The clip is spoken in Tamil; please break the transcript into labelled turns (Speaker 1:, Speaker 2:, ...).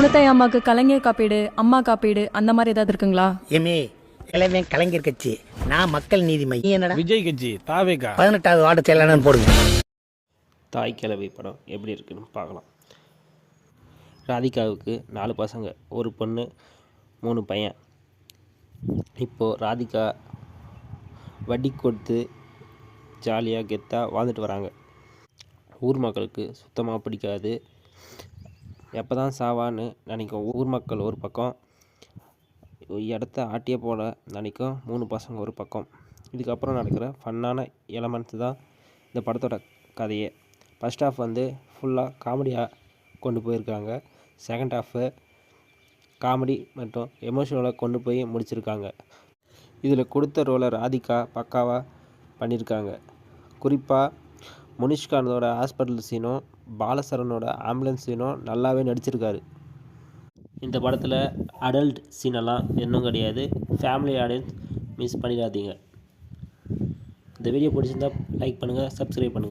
Speaker 1: முழுத்தாய் அம்மாவுக்கு கலைஞர் காப்பீடு, அம்மா காப்பீடு அந்த மாதிரி ஏதாவது இருக்குங்களா?
Speaker 2: எமே இளவன் கலைஞர் கட்சி, நான் மக்கள் நீதி மையம். என்னடா
Speaker 3: விஜய் கட்சி தாவேகா
Speaker 2: 18வது வார்டு செயலாளர்னு போடுங்க.
Speaker 4: தாய் கிழவி படம் எப்படி இருக்குன்னு பார்க்கலாம். ராதிகாவுக்கு 4 பசங்க, ஒரு பொண்ணு, 3 பையன். இப்போது ராதிகா வட்டி கொடுத்து ஜாலியாக கெத்தாக வாழ்ந்துட்டு வராங்க. ஊர் மக்களுக்கு சுத்தமாக பிடிக்காது. எப்போ தான் சாவான்னு நினைக்கும் ஊர் மக்கள் ஒரு பக்கம், இடத்த ஆட்டியே போட நினைக்கும் 3 பசங்க ஒரு பக்கம். இதுக்கப்புறம் நடக்கிற ஃபன்னான எலமெண்ட்ஸ் தான் இந்த படத்தோட கதையே. ஃபஸ்ட் ஹாஃப் வந்து ஃபுல்லாக காமெடியாக கொண்டு போயிருக்காங்க. செகண்ட் ஹாஃபு காமெடி மற்றும் எமோஷனலாக கொண்டு போய் முடிச்சிருக்காங்க. இதில் கொடுத்த ரோலை ராதிகா பக்காவாக பண்ணியிருக்காங்க. குறிப்பாக முனிஷ்காந்தோட ஹாஸ்பிட்டல் சீனும் பாலசரனோட ஆம்புலன்ஸ் சீனும் நல்லாவே நடிச்சிருக்காரு. இந்த படத்தில் அடல்ட் சீனெல்லாம் இன்னும் கிடையாது. ஃபேமிலி ஆடியன்ஸ் மிஸ் பண்ணிடாதீங்க. இந்த வீடியோ பிடிச்சிருந்தா லைக் பண்ணுங்கள், சப்ஸ்கிரைப் பண்ணுங்கள்.